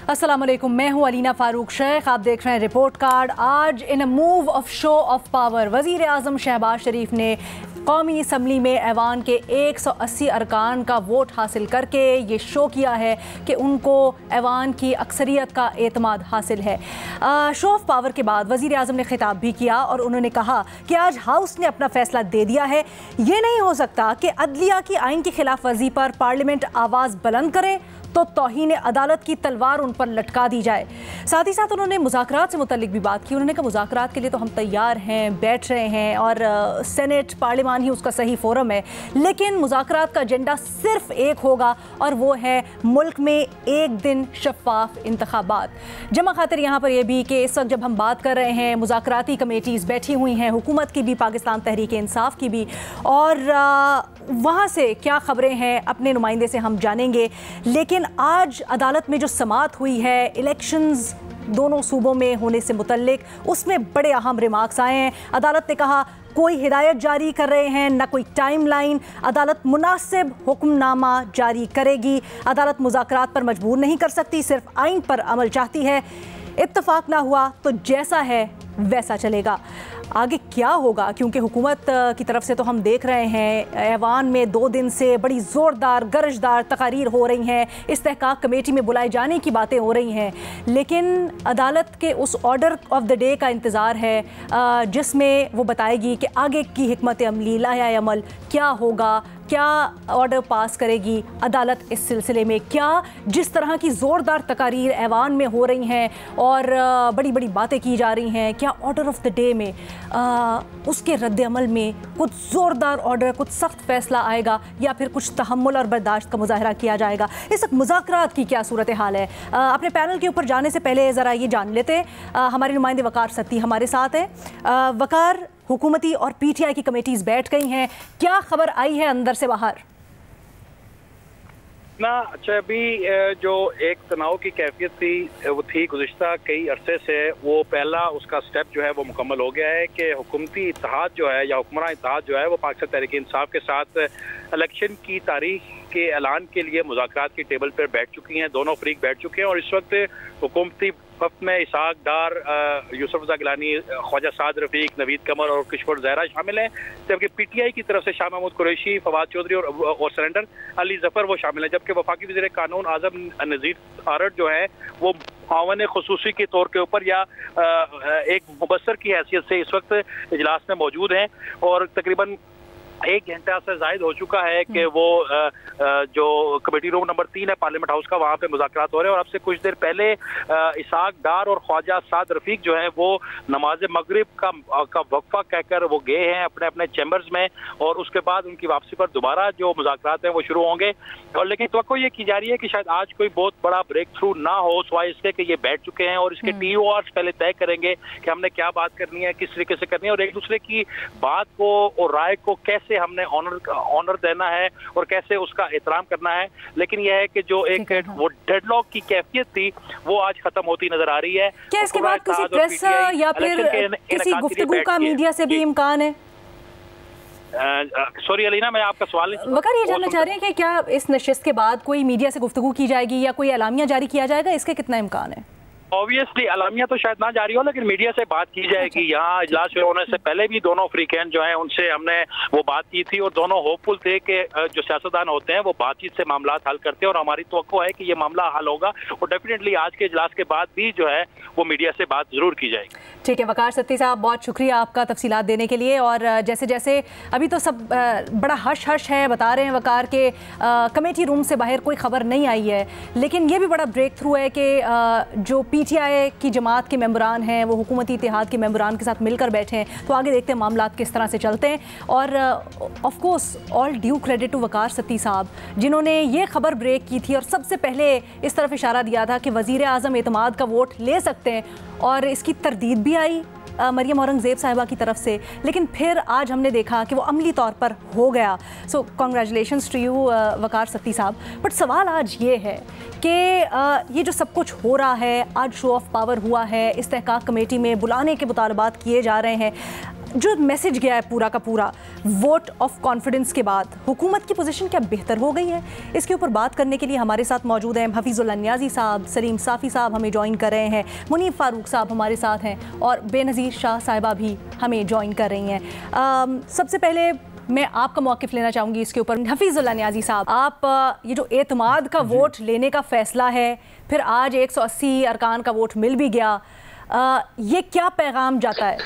अस्सलाम वालेकुम, मैं हूँ अलीना फ़ारूक शेख। आप देख रहे हैं रिपोर्ट कार्ड। आज in a move of show of power वज़ीर आज़म शहबाज शरीफ ने कौमी असम्बली में ऐवान के 180 अरकान का वोट हासिल करके ये शो किया है कि उनको ऐवान की अक्सरियत का एतमाद हासिल है। शो ऑफ पावर के बाद वज़ीर आज़म ने खिताब भी किया और उन्होंने कहा कि आज हाउस ने अपना फैसला दे दिया है। ये नहीं हो सकता कि अदलिया की आइन की खिलाफ वर्जी पर पार्लियामेंट आवाज़ बुलंद करे तो तौहीन अदालत की तलवार उन पर लटका दी जाए। साथ ही साथ उन्होंने मुज़ाकरात से मुतल्लिक भी बात की। उन्होंने कहा मुज़ाकरात के लिए तो हम तैयार हैं, बैठ रहे हैं और सेनेट पार्लियामान ही उसका सही फोरम है, लेकिन मुज़ाकरात का एजेंडा सिर्फ एक होगा और वो है मुल्क में एक दिन शफाफ इंतखाबात। जमा खातिर यहाँ पर यह भी कि इस वक्त जब हम बात कर रहे हैं मुज़ाकराती कमेटीज़ बैठी हुई हैं, हुकूमत की भी, पाकिस्तान तहरीक इंसाफ की भी, और वहाँ से क्या ख़बरें हैं अपने नुमाइंदे से हम जानेंगे। लेकिन आज अदालत में जो समाअत हुई है इलेक्शंस दोनों सूबों में होने से मुतल्लिक, उसमें बड़े अहम रिमार्क्स आए हैं। अदालत ने कहा कोई हिदायत जारी कर रहे हैं ना कोई टाइम लाइन, अदालत मुनासिब हुक्मनामा जारी करेगी। अदालत मुज़ाकरात पर मजबूर नहीं कर सकती, सिर्फ आइन पर अमल चाहती है। इत्तफाक ना हुआ तो जैसा है वैसा चलेगा। आगे क्या होगा, क्योंकि हुकूमत की तरफ से तो हम देख रहे हैं ऐवान में 2 दिन से बड़ी ज़ोरदार गरजदार तकारीर हो रही हैं, इस्तेहकाक कमेटी में बुलाए जाने की बातें हो रही हैं, लेकिन अदालत के उस ऑर्डर ऑफ द डे का इंतज़ार है जिसमें वो बताएगी कि आगे की हिकमत अमली लाया अमल क्या होगा, क्या ऑर्डर पास करेगी अदालत इस सिलसिले में। क्या जिस तरह की ज़ोरदार तकारीर ऐवान में हो रही हैं और बड़ी बड़ी बातें की जा रही हैं, क्या ऑर्डर ऑफ द डे में उसके रद्द अमल में कुछ ज़ोरदार ऑर्डर, कुछ सख्त फैसला आएगा या फिर कुछ तहम्मुल और बर्दाश्त का मुजाहरा किया जाएगा। इस वक्त मुज़ाकरात की क्या सूरत हाल है, अपने पैनल के ऊपर जाने से पहले ज़रा ये जान लेते हैं। हमारे नुमाइंदे वकार सत्ती हमारे साथ हैं। वकार, हुकूमती और पीटीआई की कमेटीज़ बैठ गई हैं, क्या खबर आई है अंदर से बाहर? ना अच्छा, अभी जो एक तनाव की कैफियत थी वो थी गुज़िश्ता कई अरसे से, वो पहला उसका स्टेप जो है वो मुकम्मल हो गया है कि हुकूमती इत्तेहाद जो है या हुक्मरान इत्तेहाद जो है वो पाकिस्तान तहरीक इंसाफ के साथ इलेक्शन की तारीख के ऐलान के लिए मुज़ाकरात की टेबल पर बैठ चुकी हैं। दोनों फरीक बैठ चुके हैं और इस वक्त हुकूमती वफ़द में इसहाक डार, यूसुफ रज़ा गिलानी, ख्वाजा साद रफ़ीक, नवीद कमर और किशोर ज़हरा शामिल हैं, जबकि पीटीआई की तरफ से शाह महमूद कुरैशी, फवाद चौधरी और सरेंडर अली ज़फ़र वो शामिल हैं, जबकि वफाकी वज़ीर कानून आज़म नज़ीर आरट जो है वो मुआवन ख़ुसूसी के तौर के ऊपर या एक मुबस्सर की हैसियत से इस वक्त इजलास में मौजूद हैं। और तकरीबन 1 घंटा से ज़ायद हो चुका है कि वो जो कमेटी रूम नंबर 3 है पार्लियामेंट हाउस का, वहाँ पे मुज़ाकरात हो रहे हैं। और अब से कुछ देर पहले इसहाक डार और ख्वाजा साद रफ़ीक जो है वो नमाज मगरिब का वक्फा कहकर वो गए हैं अपने अपने चैम्बर्स में, और उसके बाद उनकी वापसी पर दोबारा जो मुज़ाकरात हैं वो शुरू होंगे। और लेकिन तवक्को ये की जा रही है कि शायद आज कोई बहुत बड़ा ब्रेक थ्रू ना हो, सिवाय इसके कि ये बैठ चुके हैं और इसके TORs पहले तय करेंगे कि हमने क्या बात करनी है, किस तरीके से करनी है और एक दूसरे की बात को और राय को कैसे हमने ऑनर देना है और कैसे उसका एहतराम करना है। लेकिन यह है कि जो एक वो डेडलॉक की कैफियत थी वो आज खत्म होती नजर आ रही है। क्या इसके बाद किसी प्रेस या फिर किसी गुफ्तगू का मीडिया से भी इम्कान है? सॉरी अलीना, मैं आपका सवाल वकार ये जानना चाह रहे हैं कि क्या इस नशिस्त के बाद कोई मीडिया से गुफ्तगू की जाएगी या कोई एलामिया जारी किया जाएगा, इसके कितना इम्कान है? ऑब्वियसली अलामिया तो शायद ना जारी हो, लेकिन मीडिया से बात की जाएगी। यहाँ इजलास शुरू होने से पहले भी दोनों फ्रीकैन जो हैं उनसे हमने वो बात की थी और दोनों होपफुल थे कि जो सियासतदान होते हैं वो बातचीत से मामला हल करते हैं और हमारी तवक्को है कि ये मामला हल होगा और डेफिनेटली आज के इजलास के बाद भी जो है वो मीडिया से बात जरूर की जाएगी। ठीक है वकार सत्ती साहब, बहुत शुक्रिया आपका तफसीलात देने के लिए। और जैसे जैसे अभी तो सब बड़ा हश हश है, बता रहे हैं वकार के कमेटी रूम से बाहर कोई खबर नहीं आई है, लेकिन ये भी बड़ा ब्रेक थ्रू है कि जो पीटीआई की जमात के मेंबरान हैं वो हुकूमती इत्तेहाद के मेंबरान के साथ मिलकर बैठे हैं। तो आगे देखते हैं मामला किस तरह से चलते हैं। और of course all due credit to Waqar Satti साहब, जिन्होंने ये खबर ब्रेक की थी और सबसे पहले इस तरफ इशारा दिया था कि वज़ीर आज़म एतमाद का वोट ले सकते हैं, और इसकी तरदीद भी आई मरियम औरंगज़ेब साहिबा की तरफ से, लेकिन फिर आज हमने देखा कि वो अमली तौर पर हो गया। सो कॉन्ग्रेचुलेशंस टू यू वकार सत्ती साहब। बट सवाल आज ये है कि ये जो सब कुछ हो रहा है, आज शो ऑफ पावर हुआ है, इस्तेहकाक कमेटी में बुलाने के मुतालबात किए जा रहे हैं, जो मैसेज गया है पूरा का पूरा वोट ऑफ कॉन्फिडेंस के बाद, हुकूमत की पोजीशन क्या बेहतर हो गई है? इसके ऊपर बात करने के लिए हमारे साथ मौजूद हैं हफीजुल्लाह नियाज़ी साहब, सलीम साफ़ी साहब हमें ज्वाइन कर रहे हैं, मुनीब फ़ारूक साहब हमारे साथ हैं और बेनज़ीर शाह साहिबा भी हमें ज्वाइन कर रही हैं। सबसे पहले मैं आपका मौक़िफ़ लेना चाहूँगी इसके ऊपर। हफीजुल्लाह नियाज़ी साहब, आप ये जो एतमाद का वोट लेने का फ़ैसला है, फिर आज 180 अरकान का वोट मिल भी गया, ये क्या पैगाम जाता है?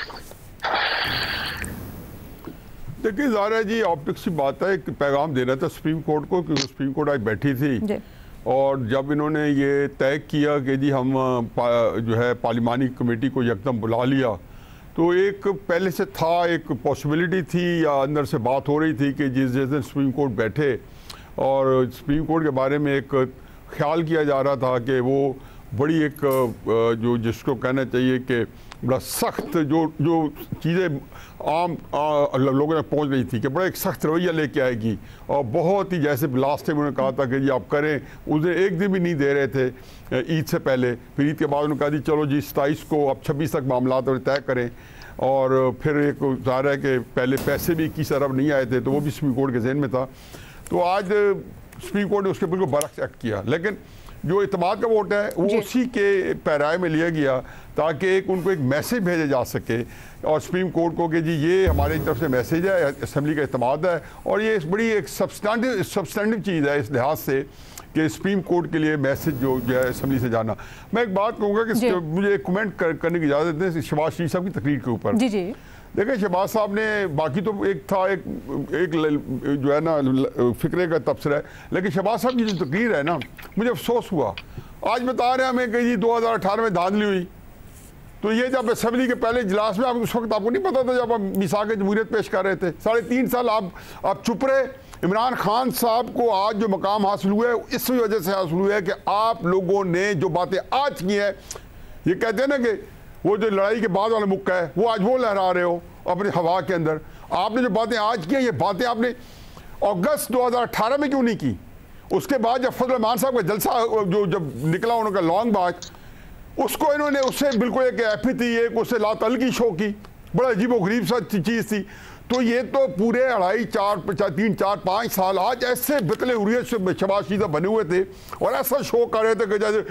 देखिए ज़ाहिर जी, ऑप्टिक्स की बात है कि पैगाम देना था सुप्रीम कोर्ट को, क्योंकि सुप्रीम कोर्ट आज बैठी थी और जब इन्होंने ये तय किया कि जी हम जो है पार्लिमानी कमेटी को यकदम बुला लिया, तो एक पहले से था, एक पॉसिबिलिटी थी या अंदर से बात हो रही थी कि जिस दिन सुप्रीम कोर्ट बैठे और सुप्रीम कोर्ट के बारे में एक ख्याल किया जा रहा था कि वो बड़ी एक जो जिसको कहना चाहिए कि बड़ा सख्त जो चीज़ें आम लोगों तक पहुंच रही थी कि बड़ा एक सख्त रवैया लेके आएगी और बहुत ही जैसे लास्ट टाइम उन्होंने कहा था कि जी आप करें, उस दिन एक दिन भी नहीं दे रहे थे ईद से पहले, फिर ईद के बाद उन्होंने कहा जी चलो जी 27 को अब 26 तक मामला तय करें और फिर एक ज़ाहिर है कि पहले पैसे भी 21 अरब नहीं आए थे तो वो भी सुप्रीम कोर्ट के जहन में था। तो आज सुप्रीम कोर्ट ने उसके बिल्कुल बरक्स एक्ट किया, लेकिन जो इत्तेमाद का वोट है वो उसी के पैराए में लिया गया ताकि एक उनको एक मैसेज भेजा जा सके और सुप्रीम कोर्ट को कि जी ये हमारी तरफ से मैसेज है, असेंबली का इत्तेमाद है और ये बड़ी एक सब्सटेंटिव चीज़ है इस लिहाज से कि सुप्रीम कोर्ट के लिए मैसेज जो है असेंबली से जाना। मैं एक बात कहूँगा कि मुझे एक कमेंट करने की इजाज़त दें शहबाज शरीफ साहब की तकरीर के ऊपर। जी जी, देखिए शहबाज साहब ने, बाकी तो एक था एक जो है ना फिक्रे का तबसरा है, लेकिन शहबाज साहब की जो तकरीर है ना, मुझे अफसोस हुआ। आज बता रहे हैं हमें कि जी 2018 में धांधली हुई, तो ये जब असेंबली के पहले इजलास में, आप उस वक्त आपको नहीं पता था जब आप मिसाक जमहूरियत पेश कर रहे थे, 3.5 साल आप चुप रहे। इमरान खान साहब को आज जो मकाम हासिल हुआ है इस वजह से हासिल हुआ है कि आप लोगों ने जो बातें आज की हैं, ये कहते हैं ना कि वो जो लड़ाई के बाद वाला मुक्का है वो आज वो लहरा रहे हो अपने हवा के अंदर। आपने जो बातें आज की हैं, ये बातें आपने अगस्त 2018 में क्यों नहीं की? उसके बाद जब फजल रहमान साहब का जलसा जो जब निकला उनका लॉन्ग मार्च, उसको इन्होंने उससे बिल्कुल एक एपिथी, एक उससे लातलगी शो की, बड़ा अजीब व गरीब सा चीज़ थी। तो ये तो पूरे 3-4-5 साल आज ऐसे बितले हुरियत से शहबाज शरीफ बने हुए थे और ऐसा शो कर रहे थे कि जैसे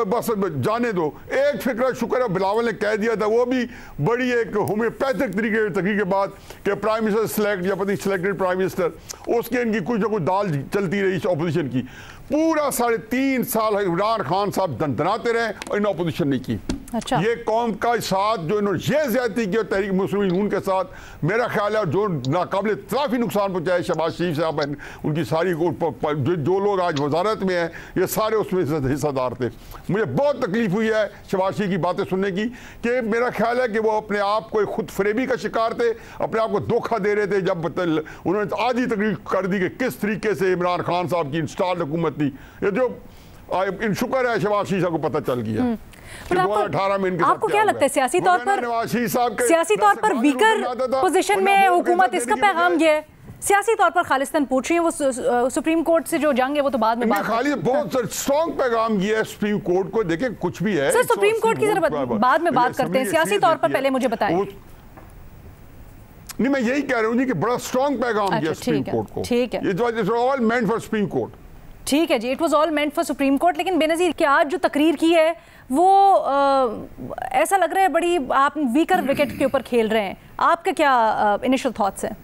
बस जाने दो। एक फिक्र शुक्र है बिलावल ने कह दिया था, वो भी बड़ी एक होम्योपैथिक तरीके के बाद कि प्राइम मिनिस्टर सिलेक्ट या पता सिलेक्टेड प्राइम मिनिस्टर, उसके इनकी कुछ ना कुछ दाल चलती रही अपोजिशन की। पूरा 3.5 साल इमरान खान साहब दनदनाते रहे और इन अपोजिशन नहीं की। अच्छा। ये कौम का साथ जो इन्होंने ये ज्यादती की तहरीक मुस्लिम नून के साथ, मेरा ख्याल है जो नाकाबिल तराफी नुकसान पहुंचाए शहबाज शरीफ साहब, उनकी सारी जो लोग आज वजारत में हैं ये सारे उसमें हिस्सेदार थे। मुझे बहुत तकलीफ हुई है शहबाज शरीफ की बातें सुनने की कि मेरा ख्याल है कि वो अपने आप को खुद फरेबी का शिकार थे, अपने आप को धोखा दे रहे थे जब उन्होंने आज ही तकरीर कर दी कि किस तरीके से इमरान खान साहब की इंस्टॉल्ड हुकूमत थी। ये जो इन शुक्र है शहबाज शरीफ साहब को पता चल गया। आपको क्या लगता है सियासी तौर पर वीकर पोजीशन में हुकूमत, इसका पैगाम ये है? सियासी तौर पर खालिस्तान पूछ रही है, वो सुप्रीम कोर्ट से जो जंग है वो तो बाद में बहुत स्ट्रॉन्ग पैगाम ये है सुप्रीम कोर्ट को। देखिए कुछ भी है सर, सुप्रीम कोर्ट की जरा बाद में बात करते हैं, सियासी तौर पर पहले मुझे बताएं। नहीं, मैं यही कह रहा हूँ जी कि बड़ा स्ट्रॉन्ग पैगाम दिया सुप्रीम कोर्ट को। ठीक है, it was all meant for supreme court. ठीक है जी, it was all meant for supreme court. लेकिन बेनज़ीर कि आज जो तकरीर की है वो ऐसा लग रहा है बड़ी आप वीकर विकेट के ऊपर खेल रहे हैं, आपके क्या इनिशियल थॉट्स हैं?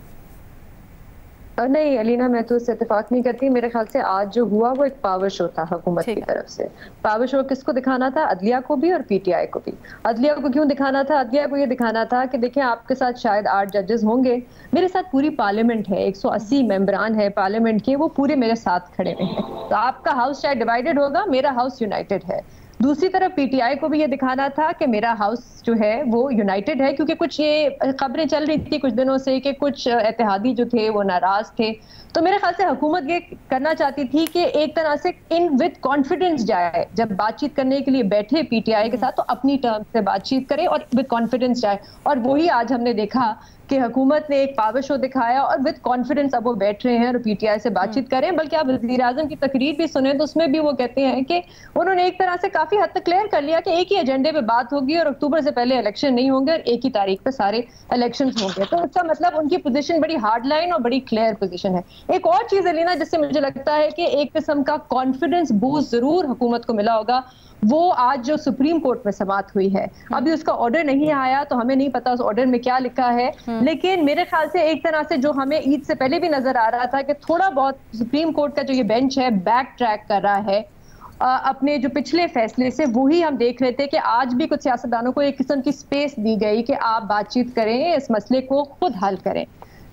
नहीं अलीना, मैं तो उससे इत्तेफाक नहीं करती। मेरे ख्याल से आज जो हुआ वो एक पावर शो था हुकूमत की तरफ से। पावर शो किसको दिखाना था? अदलिया को भी और पीटीआई को भी। अदलिया को क्यों दिखाना था? अदलिया को ये दिखाना था कि देखिए आपके साथ शायद 8 जजेस होंगे, मेरे साथ पूरी पार्लियामेंट है, 180 मेंबरान है पार्लियामेंट के, वो पूरे मेरे साथ खड़े हुए हैं। तो आपका हाउस शायद डिवाइडेड होगा, मेरा हाउस यूनाइटेड है। दूसरी तरफ पीटीआई को भी ये दिखाना था कि मेरा हाउस जो है वो यूनाइटेड है, क्योंकि कुछ ये खबरें चल रही थी कुछ दिनों से कि कुछ इत्तेहादी जो थे वो नाराज थे। तो मेरे ख्याल से हुकूमत ये करना चाहती थी कि एक तरह से इन विद कॉन्फिडेंस जाए, जब बातचीत करने के लिए बैठे पीटीआई के साथ तो अपनी टर्म से बातचीत करे और विद कॉन्फिडेंस जाए। और वही आज हमने देखा कि हुकूमत ने एक पावर शो दिखाया और विद कॉन्फिडेंस अब वो बैठ रहे हैं और पीटीआई से बातचीत करें। बल्कि आप वज़ीर आज़म की तकरीर भी सुने तो उसमें भी वो कहते हैं कि उन्होंने एक तरह से काफी काफी हद तक क्लियर कर लिया कि एक ही एजेंडे पे बात होगी और अक्टूबर से पहले इलेक्शन नहीं होंगे और एक ही तारीख पे सारे इलेक्शंस होंगे। तो इसका मतलब उनकी पोजीशन बड़ी हार्ड लाइन और बड़ी क्लियर पोजीशन है। एक और चीज अलीना जिससे मुझे लगता है कि एक किस्म का कॉन्फिडेंस बूस्ट जरूर हुकूमत को मिला होगा, वो आज जो सुप्रीम कोर्ट में समाअत हुई है। अभी उसका ऑर्डर नहीं आया तो हमें नहीं पता उस ऑर्डर में क्या लिखा है, लेकिन मेरे ख्याल से एक तरह से जो हमें ईद से पहले भी नजर आ रहा था कि थोड़ा बहुत सुप्रीम कोर्ट का जो ये बेंच है बैक ट्रैक कर रहा है अपने जो पिछले फैसले से, वही हम देख रहे थे कि आज भी कुछ सियासतदानों को एक किस्म की स्पेस दी गई कि आप बातचीत करें, इस मसले को खुद हल करें।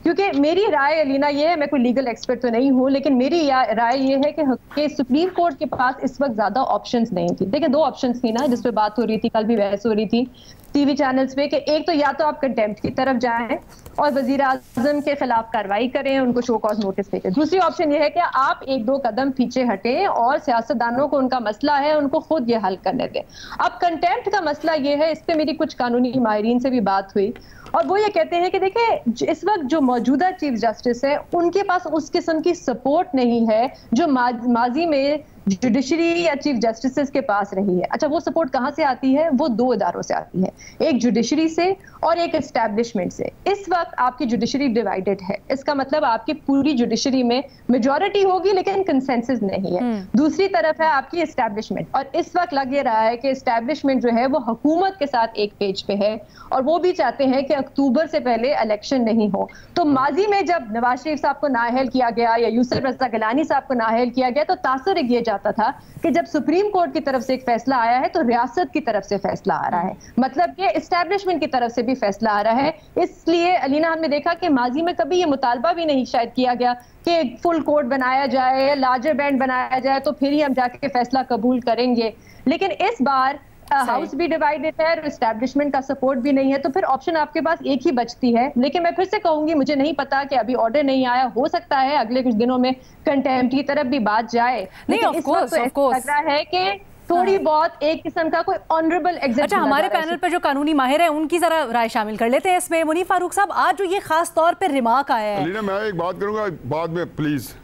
क्योंकि मेरी राय अलीना ये है, मैं कोई लीगल एक्सपर्ट तो नहीं हूँ, लेकिन मेरी राय ये है कि सुप्रीम कोर्ट के पास इस वक्त ज्यादा ऑप्शंस नहीं थी। देखिए 2 ऑप्शंस थी ना जिस पे बात हो रही थी, कल भी बहस हो रही थी टीवी चैनल्स पे, कि एक तो या तो आप कंटेम्प्ट की तरफ जाएं और वजीर आजम के खिलाफ कार्रवाई करें, उनको शो कॉज नोटिस दें। दूसरी ऑप्शन ये है कि आप 1-2 कदम पीछे हटें और सियासतदानों को उनका मसला है उनको खुद ये हल करने दें। अब कंटेम्प्ट का मसला ये है, इस पे मेरी कुछ कानूनी माहिरीन से भी बात हुई और वो ये कहते हैं कि देखिए इस वक्त जो मौजूदा चीफ जस्टिस है उनके पास उस किस्म की सपोर्ट नहीं है जो माजी में जुडिशरी या चीफ जस्टिस के पास रही है। अच्छा, वो सपोर्ट कहां से आती है? वो 2 इदारों से आती है, एक जुडिशरी से और एक एस्टैब्लिशमेंट से। इस वक्त आपकी जुडिशरी डिवाइडेड है, इसका मतलब आपकी पूरी जुडिशरी में मेजॉरिटी होगी लेकिन कंसेंसस नहीं है। दूसरी तरफ है आपकी एस्टैब्लिशमेंट, और इस वक्त लग ये रहा है कि एस्टैब्लिशमेंट जो है वो हुकूमत के साथ एक पेज पे है और वो भी चाहते हैं कि अक्टूबर से पहले इलेक्शन नहीं हो। तो माजी में जब नवाज शरीफ साहब को नाअहल किया गया या यूसुफ रज़ा गिलानी साहब को नाअहल किया गया तो तासुर ये जाता था कि जब सुप्रीम कोर्ट की तरफ से एक फैसला आया है तो रियासत की तरफ से फैसला आ रहा है, मतलब कि एस्टैब्लिशमेंट की तरफ से भी फैसला आ रहा है। इसलिए अलीना हमने देखा कि माजी में कभी ये मुतालबा भी नहीं शायद किया गया कि फुल कोर्ट बनाया जाए या लार्जर बैंड बनाया जाए तो फिर ही हम जाके फैसला कबूल करेंगे। लेकिन इस बार हाउस भी डिवाइडेड है और एस्टैब्लिशमेंट का सपोर्ट भी नहीं है, तो फिर ऑप्शन आपके पास एक ही बचती है। लेकिन मैं फिर से कहूंगी, मुझे नहीं पता कि अभी ऑर्डर नहीं आया, हो सकता है अगले कुछ दिनों में कंटेम्प्ट की तरफ भी बात जाए। लेकिन इस वक्त तो लग रहा है कि थोड़ी बहुत एक किस्म का कोई ऑनरेबल एग्जिट। अच्छा, हमारे पैनल पर जो कानूनी माहिर है उनकी जरा राय शामिल कर लेते हैं इसमें। मुनीफ फारूक साहब, आज जो ये खास तौर पर रिमार्क आया है, मैं एक बात करूंगा बाद में प्लीज।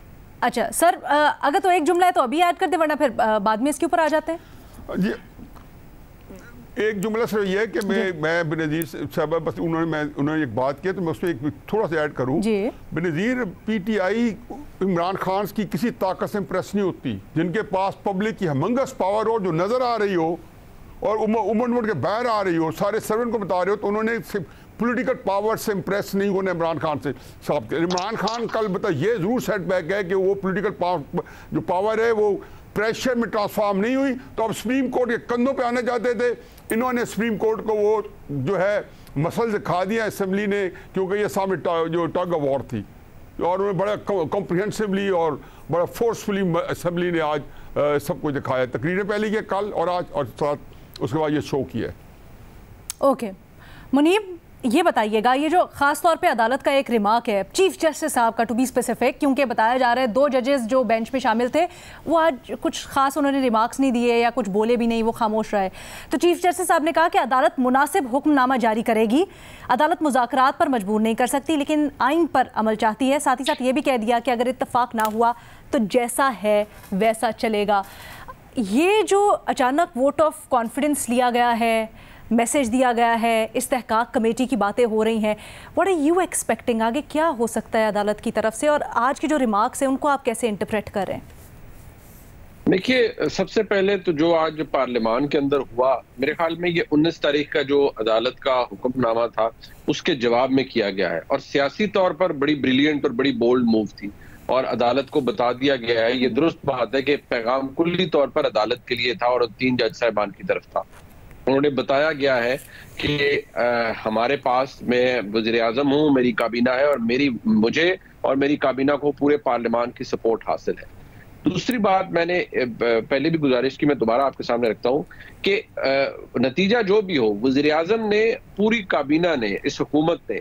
अच्छा सर, अगर तो एक जुमला है तो अभी ऐड कर दे, वरना फिर बाद में इसके ऊपर आ जाते हैं जी। एक जुमला सिर्फ ये है कि मैं बेनज़ीर साहब, बस उन्होंने एक बात की तो मैं उस पर एक थोड़ा सा ऐड करूं। बेनज़ीर पीटीआई इमरान खान की किसी ताकत से इम्प्रेस नहीं होती, जिनके पास पब्लिक की हमंगस पावर हो, जो नज़र आ रही हो और उमड़ के बाहर आ रही हो, सारे सर्वेंट को बता रहे हो, तो उन्होंने पॉलिटिकल पावर से इम्प्रेस नहीं होने इमरान खान से साहब। इमरान खान कल बता ये ज़रूर सेटबैक है कि वो पॉलिटिकल जो पावर है वो प्रेशर में ट्रांसफॉर्म नहीं हुई। तो अब सुप्रीम कोर्ट के कंधों पे आने जाते थे, इन्होंने सुप्रीम कोर्ट को वो जो है मसल दिखा दिया असेंबली ने, क्योंकि ये सामने जो टग ऑफ वॉर थी और उन्होंने बड़ा कॉम्प्रिहेंसिवली और बड़ा फोर्सफुली असेंबली ने आज सब कुछ दिखाया। तकरीरें पहले की कल और आज, और साथ उसके बाद ये शो किया। ओके मुनीब, ये बताइएगा, ये जो खास तौर पे अदालत का एक रिमार्क है चीफ जस्टिस साहब का, टू बी स्पेसिफिक, क्योंकि बताया जा रहा है 2 जजेस जो बेंच में शामिल थे वो आज कुछ खास उन्होंने रिमार्क्स नहीं दिए या कुछ बोले भी नहीं, वो खामोश रहे। तो चीफ जस्टिस साहब ने कहा कि अदालत मुनासिब हुक्मनामा जारी करेगी, अदालत मुज़ाकरात पर मजबूर नहीं कर सकती लेकिन आइन पर अमल चाहती है। साथ ही साथ ये भी कह दिया कि अगर इत्तफाक ना हुआ तो जैसा है वैसा चलेगा। ये जो अचानक वोट ऑफ कॉन्फिडेंस लिया गया है, मैसेज दिया गया है, इस्तेहकाक कमेटी की बातें हो रही हैं, व्हाट आर यू एक्सपेक्टिंग, आगे क्या हो सकता है अदालत की तरफ से, और आज के जो रिमार्क्स हैं उनको आप कैसे इंटरप्रेट कर रहे हैं? देखिए, सबसे पहले तो जो आज पार्लियामान के अंदर हुआ, मेरे ख्याल में ये 19 तारीख का जो अदालत का हुक्मनामा था उसके जवाब में किया गया है और सियासी तौर पर बड़ी ब्रिलियंट और बड़ी बोल्ड मूव थी और अदालत को बता दिया गया है। ये दुरुस्त बात है कि पैगाम कुल्ली तौर पर अदालत के लिए था और 3 जज साहिबान की तरफ था। उन्होंने बताया गया है कि हमारे पास, मैं वज़ीर आज़म हूँ, मेरी काबीना है और मुझे और मेरी काबीना को पूरे पार्लियामान की सपोर्ट हासिल है। दूसरी बात मैंने पहले भी गुजारिश की, मैं दोबारा आपके सामने रखता हूँ कि नतीजा जो भी हो, वज़ीर आज़म ने, पूरी काबीना ने, इस हुकूमत ने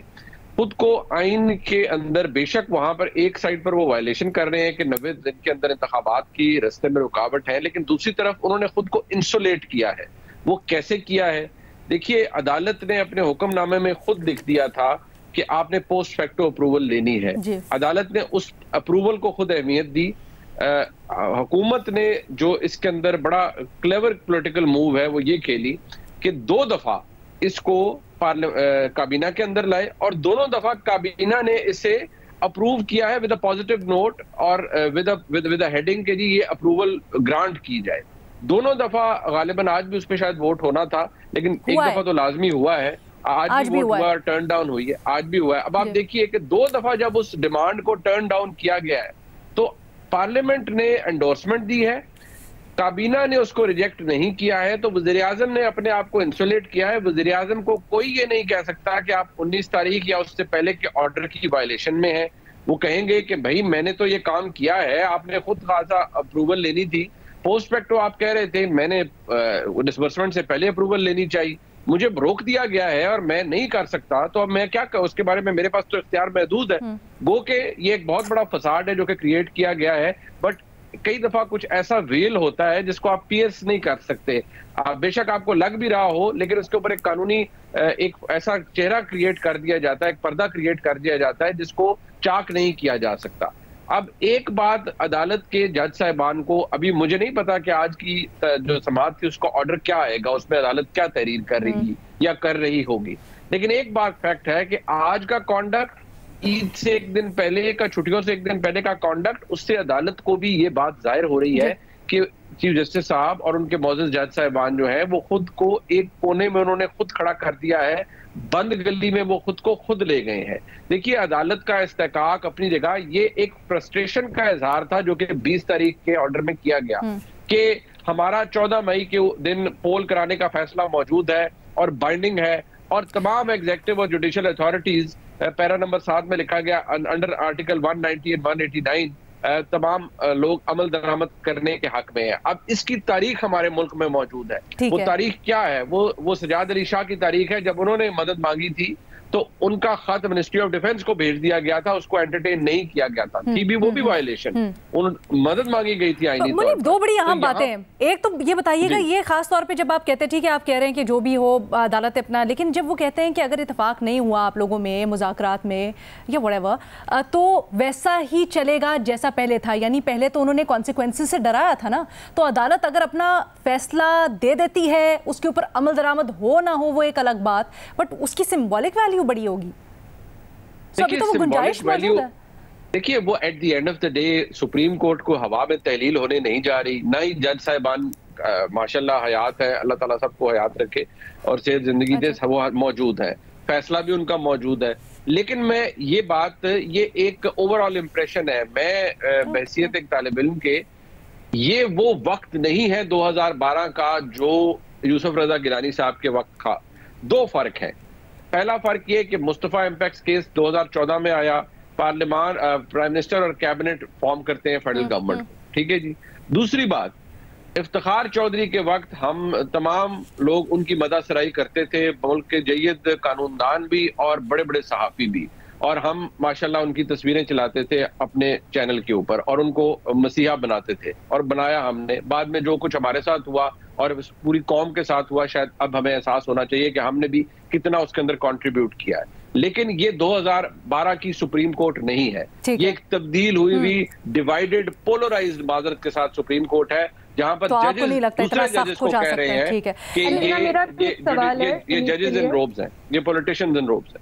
खुद को आइन के अंदर, बेशक वहां पर एक साइड पर वो वायलेशन कर रहे हैं कि 90 दिन के अंदर इंतखाबात की रास्ते में रुकावट है, लेकिन दूसरी तरफ उन्होंने खुद को इंसुलेट किया है। वो कैसे किया है? देखिए, अदालत ने अपने हुक्मनामे में खुद लिख दिया था कि आपने पोस्ट फैक्टो अप्रूवल लेनी है। अदालत ने उस अप्रूवल को खुद अहमियत दी। हुकूमत ने जो इसके अंदर बड़ा क्लेवर पॉलिटिकल मूव है वो ये खेली कि 2 दफा इसको काबीना के अंदर लाए और दोनों दफा काबीना ने इसे अप्रूव किया है विद अ पॉजिटिव नोट और विद अ हेडिंग के जी ये अप्रूवल ग्रांट की जाए। दोनों दफा गालिबन आज भी उस पर शायद वोट होना था, लेकिन एक दफा तो लाजमी हुआ है, आज भी वोट हुआ, टर्न डाउन हुई है, आज भी हुआ है। अब आप देखिए कि 2 दफा जब उस डिमांड को टर्न डाउन किया गया है तो पार्लियामेंट ने एंडोर्समेंट दी है, काबीना ने उसको रिजेक्ट नहीं किया है, तो वज़ीर आज़म ने अपने आप को इंसुलेट किया है। वज़ीर आज़म को कोई ये नहीं कह सकता कि आप 19 तारीख या उससे पहले के ऑर्डर की वायलेशन में है। वो कहेंगे कि भाई मैंने तो ये काम किया है, आपने खुद खासा अप्रूवल लेनी थी, पोस्ट फैक्टो आप कह रहे थे मैंने डिसबर्समेंट से पहले अप्रूवल लेनी चाहिए, मुझे रोक दिया गया है और मैं नहीं कर सकता, तो अब मैं क्या कर, उसके बारे में मेरे पास तो इख्तियार महदूद है। गो के ये एक बहुत बड़ा फसाड है जो कि क्रिएट किया गया है, बट कई दफा कुछ ऐसा वेल होता है जिसको आप पीएस नहीं कर सकते। बेशक आपको लग भी रहा हो, लेकिन उसके ऊपर एक कानूनी एक ऐसा चेहरा क्रिएट कर दिया जाता है, एक पर्दा क्रिएट कर दिया जाता है जिसको चाक नहीं किया जा सकता। अब एक बात अदालत के जज साहिबान को, अभी मुझे नहीं पता कि आज की जो समाअत थी उसका ऑर्डर क्या आएगा, उसमें अदालत क्या तहरीर कर रही या कर रही होगी, लेकिन एक बात फैक्ट है कि आज का कॉन्डक्ट, ईद से एक दिन पहले का, छुट्टियों से एक दिन पहले का कॉन्डक्ट, उससे अदालत को भी ये बात जाहिर हो रही है कि चीफ जस्टिस साहब और उनके मौजूद जज साहिबान जो है वो खुद को एक कोने में उन्होंने खुद खड़ा कर दिया है, बंद गली में वो खुद को खुद ले गए हैं। देखिए अदालत का इस्तेकाक अपनी जगह, ये एक फ्रस्ट्रेशन का इजहार था जो कि 20 तारीख के ऑर्डर में किया गया कि हमारा 14 मई के दिन पोल कराने का फैसला मौजूद है और बाइंडिंग है, और तमाम एग्जीक्यूटिव और जुडिशियल अथॉरिटीज, पैरा नंबर 7 में लिखा गया अंडर आर्टिकल 190 एंड 189 तमाम लोग अमल दरामद करने के हक में है। अब इसकी तारीख हमारे मुल्क में मौजूद है। वो तारीख क्या है? वो सजाद अली शाह की तारीख है। जब उन्होंने मदद मांगी थी तो उनका खत मिनिस्ट्री ऑफ डिफेंस को भेज दिया गया था, उसको एंटरटेन नहीं किया गया था, वो भी वायलेशन, मदद मांगी गई थी आईनी तौर पर। दो बड़ी अहम बातें हैं। एक तो ये बताइएगा, ये खास तौर पे जब आप कहते हैं, ठीक है आप कह रहे हैं कि जो भी हो अदालत अपना, लेकिन जब वो कहते हैं कि अगर इत्तेफाक नहीं हुआ आप लोगों में मुज़ाकरात में या व्हाटएवर, तो वैसा ही चलेगा जैसा पहले था, यानी पहले तो उन्होंने कॉन्सिक्वेंसेस से डराया था ना, तो अदालत अगर अपना फैसला दे देती है, उसके ऊपर अमल दरामद हो ना हो वो एक अलग बात, बट उसकी सिंबॉलिक वैल्यू बड़ी होगी। अभी तो वो गुंजाइश मौजूद है। देखिए वो at the end of the day supreme court को हवा में तहलील होने नहीं जा रही, ना ही जज साहिबान माशाल्लाह हयात है, अल्लाह ताला सबको हयात रखे और सेहत जिंदगी दे, वो मौजूद है, फैसला भी उनका मौजूद है। लेकिन मैं ये बात, ये एक ओवरऑल इम्प्रेशन है, मैं बहसियत एक तालिब इल्म के, ये वो वक्त नहीं है 2012 का जो यूसुफ रजा गिलानी साहब के वक्त था। दो फर्क है। पहला फर्क ये कि मुस्तफा इम्पैक्ट केस 2014 में आया, पार्लियामान प्राइम मिनिस्टर और कैबिनेट फॉर्म करते हैं फेडरल गवर्नमेंट को, ठीक है जी। दूसरी बात, इफ्तिखार चौधरी के वक्त हम तमाम लोग उनकी मदासराई करते थे, मुल्क के जय्यद कानूनदान भी और बड़े बड़े सहाफ़ी भी, और हम माशाल्लाह उनकी तस्वीरें चलाते थे अपने चैनल के ऊपर और उनको मसीहा बनाते थे, और बनाया हमने। बाद में जो कुछ हमारे साथ हुआ और पूरी कौम के साथ हुआ, शायद अब हमें एहसास होना चाहिए कि हमने भी कितना उसके अंदर कंट्रीब्यूट किया है। लेकिन ये 2012 की सुप्रीम कोर्ट नहीं है, ये एक तब्दील हुई हुई डिवाइडेड पोलराइज्ड माजरत के साथ सुप्रीम कोर्ट है, जहां पर जजेस दूसरे जजेस को कह रहे हैं कि ये जजेस इन रोब्स हैं, ये पॉलिटिशियंस इन रोब्स हैं।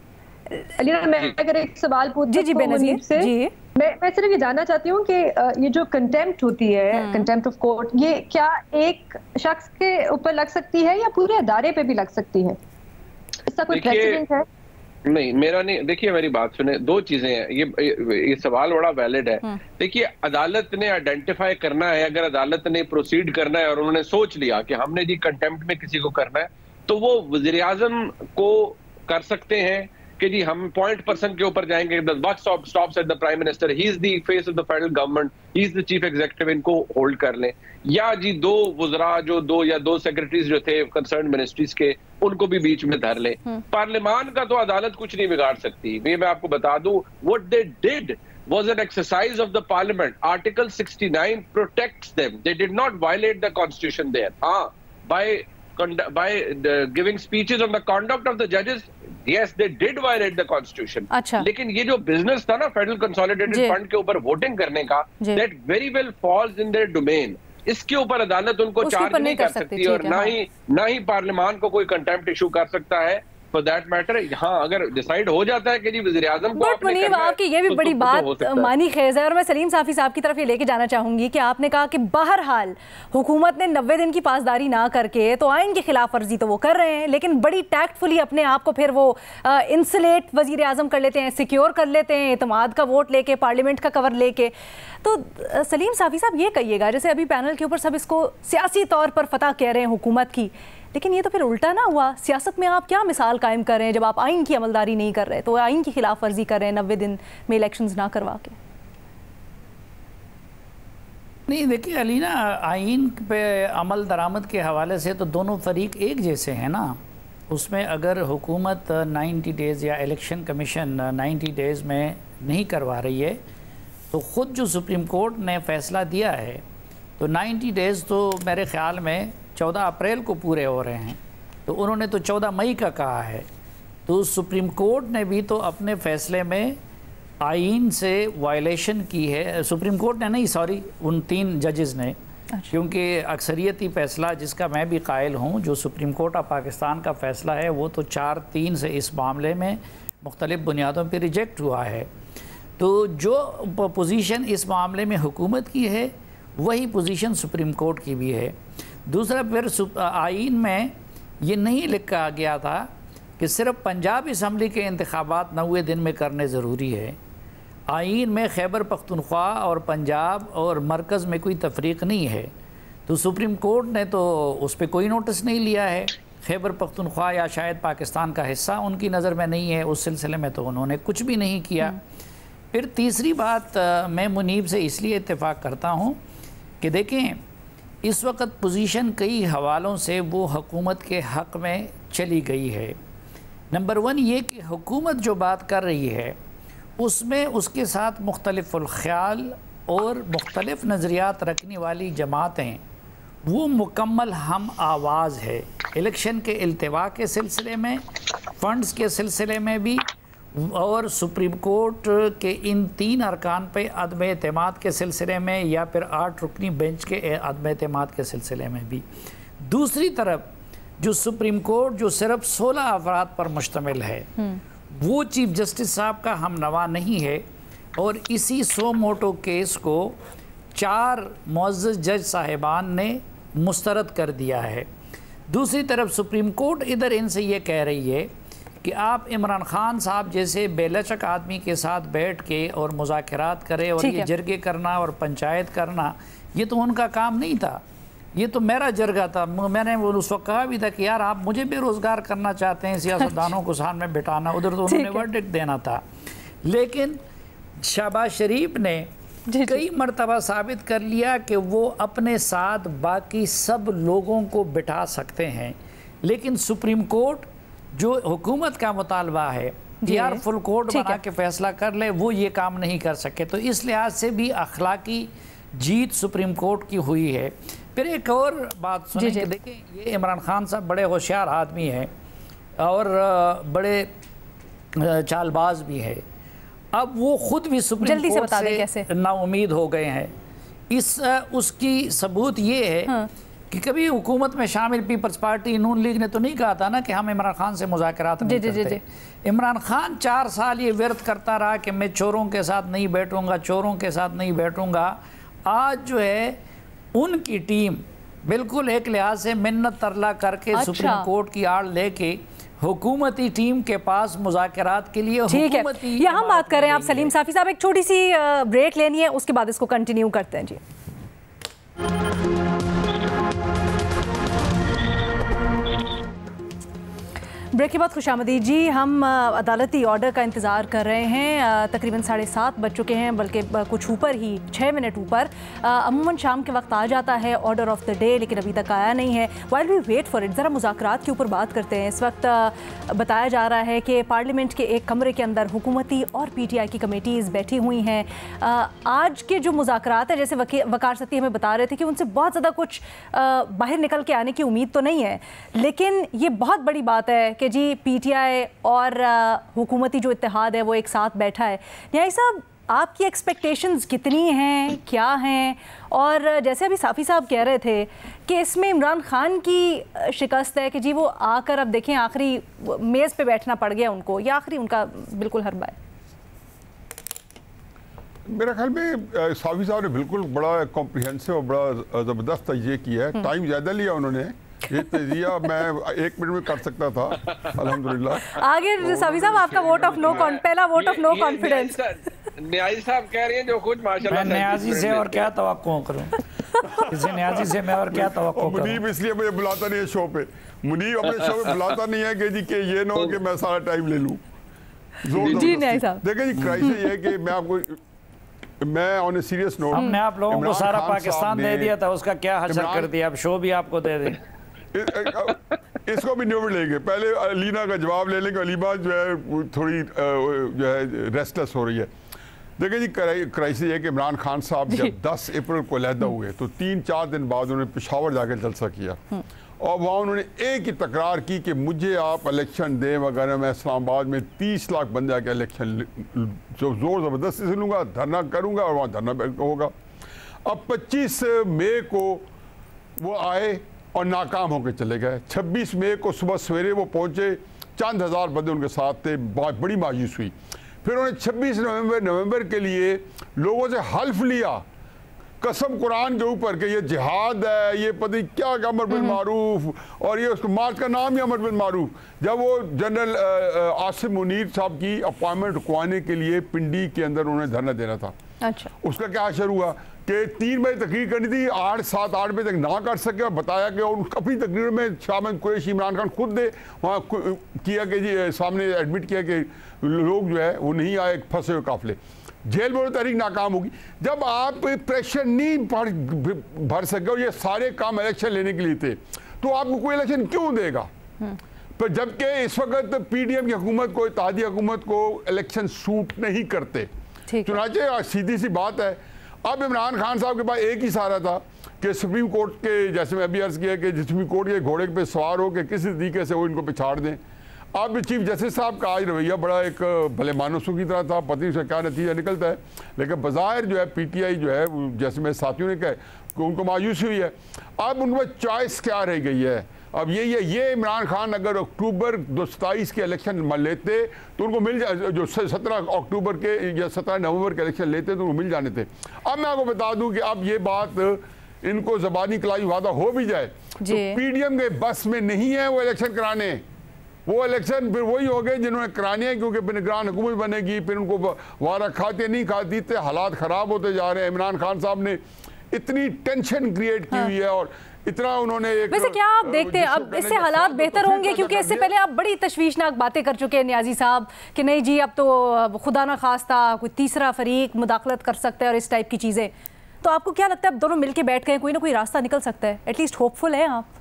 अलीना, मैं अगर एक सवाल पूछ बेनज़ीर से, मैं सिर्फ ये जानना चाहती हूँ कि ये जो कंटेम्प्ट होती है, कंटेम्प्ट ऑफ कोर्ट, ये क्या एक शख्स के ऊपर लग सकती है या पूरे अदारे पे भी लग सकती है? इसका कोई प्रेसिडेंट है? नहीं, मेरा नहीं। देखिए मेरी बात सुने, दो चीजें हैं, ये सवाल बड़ा वैलिड है। देखिए अदालत ने आइडेंटिफाई करना है, अगर अदालत ने प्रोसीड करना है और उन्होंने सोच लिया कि हमने जी कंटेम्प्ट में किसी को करना है, तो वो वज़ीर आज़म को कर सकते हैं कि जी हम पॉइंट पर्सन के ऊपर जाएंगे, the buck stops at the prime minister, he is the face of the federal government, he is the chief executive, इनको होल्ड कर लें। या जी दो वुज़रा जो दो सेक्रेटरीज जो थे कंसर्न मिनिस्ट्रीज के, उनको भी बीच में धर लें। पार्लियामान का तो अदालत कुछ नहीं बिगाड़ सकती। ये मैं आपको बता दूं, what they did was an exercise of the parliament. Article 69 protects them. They did not violate the constitution there. by giving speeches on the conduct of the जजेस, yes they did violate the constitution. अच्छा। लेकिन ये जो business था ना federal consolidated fund के ऊपर voting करने का, that very well falls in their domain. इसके ऊपर अदालत उनको चार्ज नहीं कर सकती और ना ही पार्लियामान को कोई कंटेम्प्ट इशू कर सकता है फॉर दैट मैटर। हाँ, अगर डिसाइड हो जाता है कि जी वज़ीर आज़म को आपने मुनीब, आपकी ये भी बड़ी बात मानी खेज है और मैं सलीम साफ़ी साहब की तरफ ये लेके जाना चाहूंगी कि आपने कहा कि बहरहाल हुकूमत ने 90 दिन की पासदारी ना करके तो आइन की खिलाफ वर्जी तो वो कर रहे हैं, लेकिन बड़ी टैक्टफुली अपने आप को फिर वो इंसुलेट वज़ीर आज़म कर लेते हैं, सिक्योर कर लेते हैं एतमाद का वोट लेके, पार्लियामेंट का कवर लेके। तो सलीम साफ़ी साहब ये कहिएगा, जैसे अभी पैनल के ऊपर सब इसको सियासी तौर पर फतह कह रहे हैं हुकूमत की, लेकिन ये तो फिर उल्टा ना हुआ? सियासत में आप क्या मिसाल कायम कर रहे हैं जब आप आइन की अमलदारी नहीं कर रहे, तो आइन की खिलाफ वर्जी कर रहे हैं 90 दिन में इलेक्शंस ना करवा के? नहीं देखिए अलीना, आइन पे अमल दरामद के हवाले से तो दोनों फरीक एक जैसे हैं ना। उसमें अगर हुकूमत 90 डेज़ या इलेक्शन कमीशन 90 डेज़ में नहीं करवा रही है तो ख़ुद जो सुप्रीम कोर्ट ने फ़ैसला दिया है तो 90 डेज़ तो मेरे ख़्याल में 14 अप्रैल को पूरे हो रहे हैं, तो उन्होंने तो 14 मई का कहा है। तो सुप्रीम कोर्ट ने भी तो अपने फ़ैसले में आइन से वायलेशन की है। सुप्रीम कोर्ट ने नहीं, सॉरी, उन 3 जजेस ने, क्योंकि अक्सरियती फ़ैसला जिसका मैं भी कायल हूँ, जो सुप्रीम कोर्ट ऑफ पाकिस्तान का फ़ैसला है वो तो 4-3 से इस मामले में मुख्तलिफ़ बुनियादों पर रिजेक्ट हुआ है। तो जो पोजीशन इस मामले में हुकूमत की है वही पोजीशन सुप्रीम कोर्ट की भी है। दूसरा, फिर आइन में ये नहीं लिखा गया था कि सिर्फ पंजाब असम्बली के इंतखाबात 90 दिन में करने ज़रूरी है। आइन में खैबर पख्तूनख्वा और पंजाब और मरकज़ में कोई तफरीक नहीं है, तो सुप्रीम कोर्ट ने तो उस पर कोई नोटिस नहीं लिया है। खैबर पख्तूनख्वा या शायद पाकिस्तान का हिस्सा उनकी नज़र में नहीं है, उस सिलसिले में तो उन्होंने कुछ भी नहीं किया। फिर तीसरी बात, मैं मुनीब से इसलिए इत्तेफाक करता हूँ कि देखें इस वक्त पोजीशन कई हवालों से वो हुकूमत के हक़ में चली गई है। नंबर 1 ये कि हुकूमत जो बात कर रही है उसमें उसके साथ मुख्तलिफ़ुल ख़याल और मुख्तलिफ़ नज़रियात रखने वाली जमातें वो मुकम्मल हम आवाज़ है। इलेक्शन के इल्तिवा के सिलसिले में, फ़ंड्स के सिलसिले में भी, और सुप्रीम कोर्ट के इन 3 अरकान पे अदम एतमाद के सिलसिले में या फिर 8 रुकनी बेंच के अदम एतमाद के सिलसिले में भी। दूसरी तरफ जो सुप्रीम कोर्ट जो सिर्फ 16 अफराद पर मुश्तमिल है वो चीफ जस्टिस साहब का हमनवा नहीं है, और इसी सो मोटो केस को 4 मुअज़्ज़ज़ जज साहिबान ने मुस्तरद कर दिया है। दूसरी तरफ सुप्रीम कोर्ट इधर इनसे ये कह रही है कि आप इमरान खान साहब जैसे बेलचक आदमी के साथ बैठ के और मुज़ाकरात करें और ये जरगे करना और पंचायत करना ये तो उनका काम नहीं था, ये तो मेरा जरगा था। मैंने वो उस वक्त कहा भी था कि यार आप मुझे बेरोज़गार करना चाहते हैं, सियासतदानों को सामने बिठाना, उधर तो उन्होंने वर्डिक्ट देना था। लेकिन शहबाज शरीफ ने कई मरतबा साबित कर लिया कि वो अपने साथ बाकी सब लोगों को बिठा सकते हैं, लेकिन सुप्रीम कोर्ट जो हुकूमत का मुतालबा है यार फुल कोर्ट बना के फैसला कर ले, वो ये काम नहीं कर सके। तो इस लिहाज से भी अखलाकी जीत सुप्रीम कोर्ट की हुई है। फिर एक और बात सुनिए कि देखें ये इमरान खान साहब बड़े होशियार आदमी हैं और बड़े चालबाज भी है। अब वो खुद भी सुप्रीम कोर्ट से नाउमीद हो गए हैं। उसकी सबूत ये है कि कभी हुकूमत में शामिल पीपल्स पार्टी नून लीग ने तो नहीं कहा था ना कि हम इमरान खान से मुज़ाकरात नहीं करते। इमरान खान 4 साल ये व्यर्थ करता रहा कि मैं चोरों के साथ नहीं बैठूंगा, चोरों के साथ नहीं बैठूंगा। आज जो है उनकी टीम बिल्कुल एक लिहाज से मिन्नत तरला करके सुप्रीम कोर्ट की आड़ लेके हुकूमती टीम के पास मुज़ाकरात के लिए हुकूमती यहाँ बात करें आप सलीम साफ़ी साहब, एक छोटी सी ब्रेक लेनी है, उसके बाद इसको कंटिन्यू करते हैं जी। ब्रेक के बाद खुशामदीद जी। हम अदालती ऑर्डर का इंतज़ार कर रहे हैं। तकरीबन 7:30 बज चुके हैं, बल्कि कुछ ऊपर ही, 6 मिनट ऊपर। अमूमन शाम के वक्त आ जाता है ऑर्डर ऑफ द डे, लेकिन अभी तक आया नहीं है। While we wait for it, ज़रा मुज़ाकरात के ऊपर बात करते हैं। इस वक्त बताया जा रहा है कि पार्लियामेंट के एक कमरे के अंदर हुकूमती और PTI की कमेटीज़ बैठी हुई हैं। आज के जो मुज़ाकरात है, जैसे वकार सती हमें बता रहे थे कि उनसे बहुत ज़्यादा कुछ बाहर निकल के आने की उम्मीद तो नहीं है, लेकिन ये बहुत बड़ी बात है कि जी PTI और हुकूमती जो इत्तेहाद है वो एक साथ बैठा है। न्याई साहब, आपकी एक्सपेक्टेशंस कितनी हैं, क्या हैं? और जैसे अभी साफ़ी साहब कह रहे थे कि इसमें इमरान खान की शिकस्त है कि जी वो आकर, अब देखें आखिरी मेज़ पे बैठना पड़ गया उनको, या आखिरी उनका बिल्कुल हरबा है। मेरे ख्याल में साफ़ी साहब ने बिल्कुल बड़ा कॉम्प्रिहेंसिव और बड़ा ज़बरदस्त तजिया किया है। टाइम ज़्यादा लिया उन्होंने, ये तजिया मैं 1 मिनट में कर सकता था, अल्हम्दुलिल्लाह। आगे साफ़ी साहब, आपका वोट ऑफ नो, पहला vote of no confidence. Niazi साहब कह रहे हैं जो खुद माशाल्लाह। मैं न्याजी से और क्या तवक्को करूं? किसी न्याजी से मैं और क्या तवक्को करूं? मुनीब इसलिए मुझे बुलाता नहीं है शो पे। मुनीब अपने शो पे बुलाता नहीं है कि जी कि ये ना हो कि मैं सारा टाइम ले लूं। जी न्याजी साहब, देखिए जी, क्राइसिस ये है कि मैं ऑन ए सीरियस नोट, हमने आप लोगों को सारा पाकिस्तान दे दिया था, उसका क्या हशर कर दिया? अब शो भी आपको दे दें। इसको भी निबड़ लेंगे। पहले अलीना का जवाब ले लेंगे। अलीमा जो है थोड़ी जो है रेस्टलेस हो रही है। देखिए जी, क्राइसिस है कि इमरान खान साहब जब 10 अप्रैल को अलहदा हुए तो 3-4 दिन बाद उन्होंने पेशावर जाकर जलसा किया और वहाँ उन्होंने एक ही तकरार की कि मुझे आप इलेक्शन दें, वगैरह मैं इस्लामाबाद में 30 लाख बंदे आके इलेक्शन जो ज़ोर ज़बरदस्ती से लूँगा, धरना करूँगा और वहाँ धरना होगा। अब 25 मई को वो आए और नाकाम होकर चले गए। 26 मई को सुबह सवेरे वो पहुँचे, चंद हज़ार बंदे उनके साथ थे, बहुत बड़ी मायूस हुई। फिर उन्होंने 26 नवंबर के लिए लोगों से हल्फ लिया, कसम कुरान के ऊपर कि ये जिहाद है, ये पता नहीं क्या अमर बिल मारूफ, और ये उसको मार्च का नाम ही अमर बिल मारूफ। जब वो जनरल आसिम मुनीर साहब की अपॉइंटमेंट रुकवाने के लिए पिंडी के अंदर उन्होंने धरना देना था। अच्छा, उसका क्या असर हुआ कि 3 बजे तकरीर करनी थी, 7-8 बजे तक ना कर सके और बताया कि अपनी तकरीर में शाह कुरैशी इमरान खान खुद ने वहाँ किया कि जी सामने एडमिट किया कि लोग जो है वो नहीं आए, फंसे हुए काफिले। जेल में तहरीक नाकाम होगी। जब आप प्रेशर नहीं भर सके और ये सारे काम इलेक्शन लेने के लिए थे, तो आपको कोई इलेक्शन क्यों देगा? पर जबकि इस वक्त PDM की हुकूमत को, इत्तेहादी हुकूमत को इलेक्शन सूट नहीं करते। चुनाचे सीधी सी बात है, अब इमरान खान साहब के पास एक ही सहारा था कि सुप्रीम कोर्ट के, जैसे मैं अभी अर्ज किया कि सुप्रीम कोर्ट के घोड़े पे सवार हो के किसी तरीके से वो इनको पिछाड़ दें। अब चीफ जस्टिस साहब का आज रवैया बड़ा एक भले मानसों की तरह था, पता नहीं उसका क्या नतीजा निकलता है, लेकिन बाज़ाहिर जो है PTI जो है, जैसे मेरे साथियों ने कहा कि उनको मायूसी हुई है। अब उनको चॉइस क्या रह गई है? अब ये इमरान खान अगर अक्टूबर 27 के इलेक्शन लेते तो उनको मिल जाए, जो 17 अक्टूबर के या 17 नवंबर के इलेक्शन लेते तो उनको मिल जाने थे। अब मैं आपको बता दूं कि अब ये बात इनको ज़बानी कलाई वादा हो भी जाए तो PDM के बस में नहीं है वो इलेक्शन कराने। वो इलेक्शन फिर वही हो गए जिन्होंने कराने हैं, क्योंकि फिर निगरान हुकूमत बनेगी, फिर उनको वारा खाते नहीं खाती थे, हालात ख़राब होते जा रहे हैं। इमरान खान साहब ने इतनी टेंशन क्रिएट की हुई है और इतना उन्होंने एक, वैसे क्या आप देखते हैं अब इससे हालात बेहतर होंगे? क्योंकि इससे पहले आप बड़ी तशवीशनाक बातें कर चुके हैं न्याजी साहब कि नहीं जी अब तो खुदा ना खास्ता कोई तीसरा फरीक मुदाखलत कर सकता है और इस टाइप की चीज़ें। तो आपको क्या लगता है अब दोनों मिलके बैठ गए, कोई ना कोई रास्ता निकल सकता है? एटलीस्ट होपफुल है आप?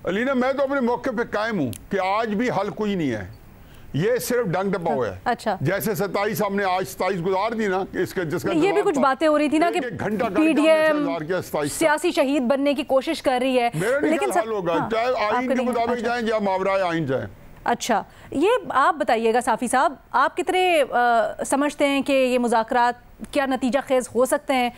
अलीना, मैं तो अपने मौके पे कायम हूँ कि आज भी हल कोई नहीं है, ये सिर्फ डंग डब्बा हुआ है। अच्छा, जैसे 27 हमने आज 27 गुजार दी ना, इसके जिसका ये भी कुछ बातें हो रही थी ना कि PDM सियासी शहीद बनने की कोशिश कर रही है, लेकिन हल होगा चाहे आइन के मुताबिक जाए या मावराए आइन जाए। अच्छा, ये आप बताइएगा साफ़ी साहब, आप कितने समझते हैं कि ये मुज़ाकरात क्या नतीजा खेज हो सकते हैं?